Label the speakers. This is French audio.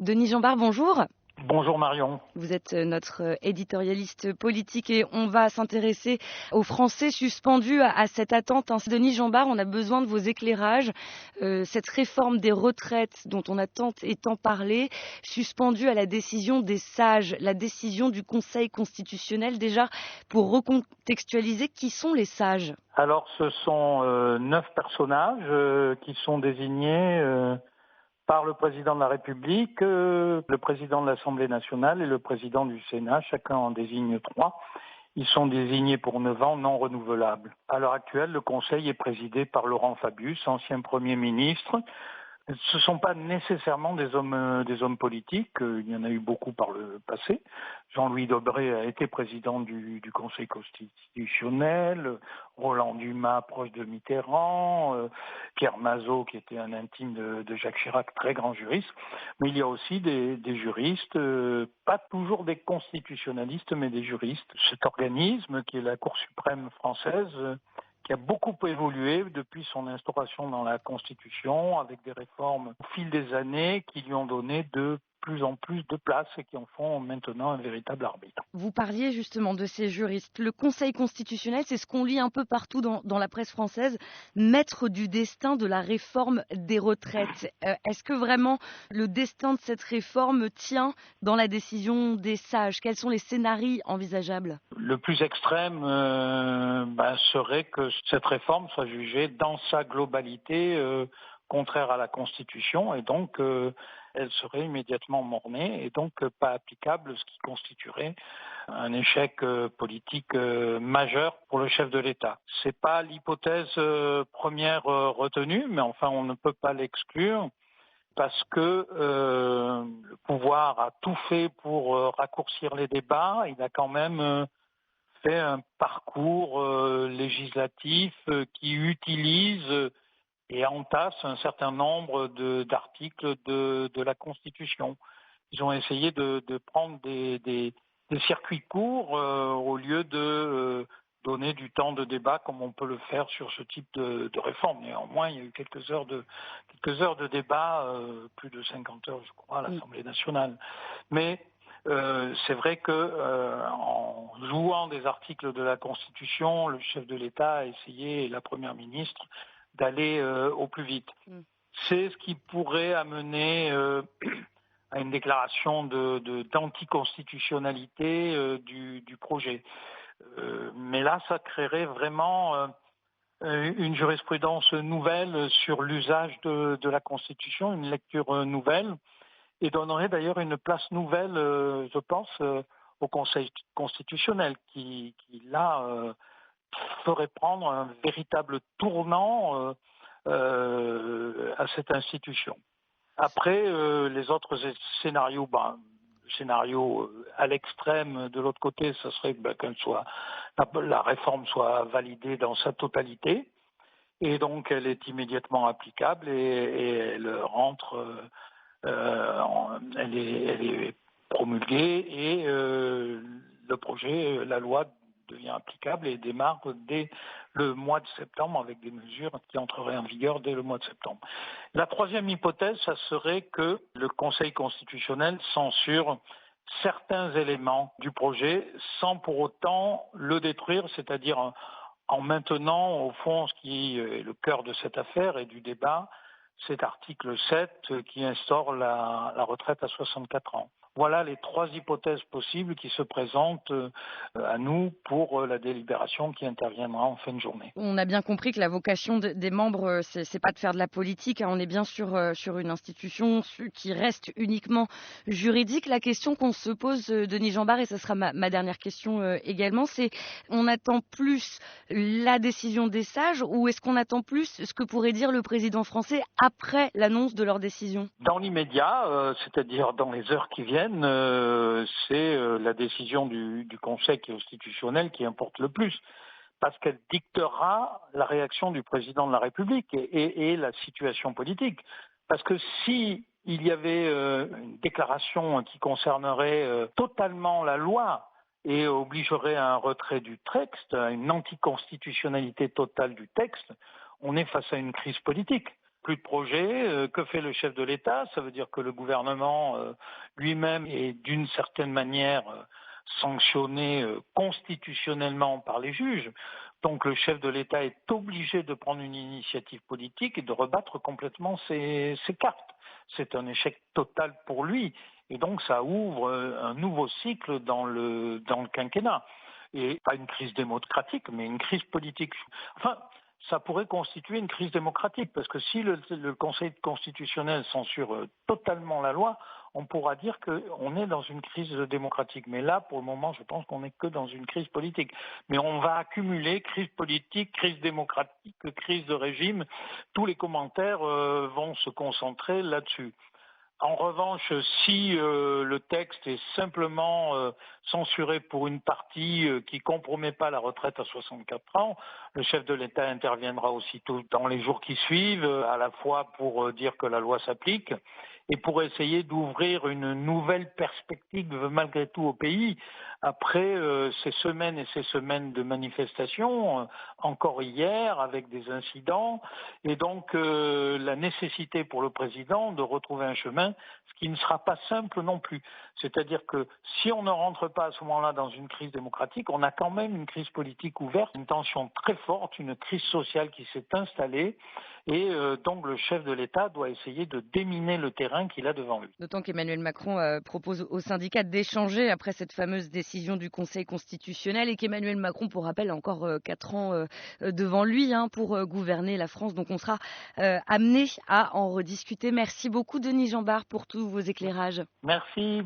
Speaker 1: Denis Jambard, bonjour.
Speaker 2: Bonjour Marion.
Speaker 1: Vous êtes notre éditorialiste politique et on va s'intéresser aux Français suspendus à cette attente. Denis Jambard, on a besoin de vos éclairages. Cette réforme des retraites dont on a tant et tant parlé, suspendue à la décision des sages, la décision du Conseil constitutionnel. Déjà, pour recontextualiser, qui sont les sages ?
Speaker 2: Alors ce sont 9 personnages qui sont désignés par le président de la République, le président de l'Assemblée nationale et le président du Sénat. Chacun en désigne 3. Ils sont désignés pour 9 ans non renouvelables. À l'heure actuelle, le Conseil est présidé par Laurent Fabius, ancien Premier ministre. Ce ne sont pas nécessairement des hommes politiques, il y en a eu beaucoup par le passé. Jean-Louis Debré a été président du Conseil constitutionnel, Roland Dumas, proche de Mitterrand, Pierre Mazeaud, qui était un intime de Jacques Chirac, très grand juriste. Mais il y a aussi des juristes, pas toujours des constitutionnalistes, mais des juristes. Cet organisme, qui est la Cour suprême française, qui a beaucoup évolué depuis son instauration dans la Constitution, avec des réformes au fil des années qui lui ont donné de plus en plus de place et qui en font maintenant un véritable arbitre.
Speaker 1: Vous parliez justement de ces juristes. Le Conseil constitutionnel, c'est ce qu'on lit un peu partout dans la presse française, maître du destin de la réforme des retraites. Est-ce que vraiment le destin de cette réforme tient dans la décision des sages ? Quels sont les scénarios envisageables ?
Speaker 2: Le plus extrême serait que cette réforme soit jugée dans sa globalité contraire à la Constitution et donc elle serait immédiatement mort-née et donc pas applicable, ce qui constituerait un échec politique majeur pour le chef de l'État. C'est pas l'hypothèse première retenue, mais enfin on ne peut pas l'exclure parce que le pouvoir a tout fait pour raccourcir les débats. Il a quand même fait un parcours législatif qui utilise et entasse un certain nombre d'articles de la Constitution. Ils ont essayé de prendre des circuits courts au lieu de donner du temps de débat comme on peut le faire sur ce type de réforme. Néanmoins, il y a eu quelques heures de débat, plus de 50 heures, je crois, à l'Assemblée nationale. Mais c'est vrai que en jouant des articles de la Constitution, le chef de l'État a essayé, et la Première ministre, d'aller au plus vite. C'est ce qui pourrait amener à une déclaration d'anticonstitutionnalité du projet. Mais là, ça créerait vraiment une jurisprudence nouvelle sur l'usage de la Constitution, une lecture nouvelle, et donnerait d'ailleurs une place nouvelle, je pense, au Conseil constitutionnel, qui là ferait prendre un véritable tournant à cette institution. Après, les autres scénarios, le scénario à l'extrême de l'autre côté, ce serait que la réforme soit validée dans sa totalité, et donc elle est immédiatement applicable et elle rentre, elle est promulguée et le projet, la loi devient applicable et démarre dès le mois de septembre avec des mesures qui entreraient en vigueur dès le mois de septembre. La troisième hypothèse, ça serait que le Conseil constitutionnel censure certains éléments du projet sans pour autant le détruire, c'est-à-dire en maintenant au fond ce qui est le cœur de cette affaire et du débat, cet article 7 qui instaure la retraite à 64 ans. Voilà les 3 hypothèses possibles qui se présentent à nous pour la délibération qui interviendra en fin de journée.
Speaker 1: On a bien compris que la vocation des membres, c'est pas de faire de la politique. On est bien sur une institution qui reste uniquement juridique. La question qu'on se pose, Denis Jambard, et ce sera ma dernière question également, c'est on attend plus la décision des sages ou est-ce qu'on attend plus ce que pourrait dire le président français après l'annonce de leur décision ?
Speaker 2: Dans l'immédiat, c'est-à-dire dans les heures qui viennent, c'est la décision du Conseil constitutionnel qui importe le plus, parce qu'elle dictera la réaction du président de la République et la situation politique. Parce que si il y avait une déclaration qui concernerait totalement la loi et obligerait à un retrait du texte, à une anticonstitutionnalité totale du texte, on est face à une crise politique. plus de projet. Que fait le chef de l'État? Ça veut dire que le gouvernement lui-même est d'une certaine manière sanctionné constitutionnellement par les juges. Donc le chef de l'État est obligé de prendre une initiative politique et de rebattre complètement ses cartes. C'est un échec total pour lui. Et donc ça ouvre un nouveau cycle dans le quinquennat. Et pas une crise démocratique, mais une crise politique. Enfin, ça pourrait constituer une crise démocratique, parce que si le Conseil constitutionnel censure totalement la loi, on pourra dire qu'on est dans une crise démocratique. Mais là, pour le moment, je pense qu'on n'est que dans une crise politique. Mais on va accumuler crise politique, crise démocratique, crise de régime. Tous les commentaires vont se concentrer là-dessus. En revanche, si le texte est simplement censuré pour une partie qui compromet pas la retraite à 64 ans, le chef de l'État interviendra aussitôt dans les jours qui suivent, à la fois pour dire que la loi s'applique et pour essayer d'ouvrir une nouvelle perspective malgré tout au pays après ces semaines et ces semaines de manifestations, encore hier avec des incidents, et donc la nécessité pour le président de retrouver un chemin, ce qui ne sera pas simple non plus. C'est-à-dire que si on ne rentre pas à ce moment-là dans une crise démocratique, on a quand même une crise politique ouverte, une tension très forte, une crise sociale qui s'est installée, et donc le chef de l'État doit essayer de déminer le terrain qu'il a devant lui.
Speaker 1: D'autant qu'Emmanuel Macron propose aux syndicats d'échanger après cette fameuse décision du Conseil constitutionnel et qu'Emmanuel Macron, pour rappel, a encore 4 ans devant lui pour gouverner la France. Donc on sera amené à en rediscuter. Merci beaucoup Denis Jeanbart pour tous vos éclairages.
Speaker 2: Merci.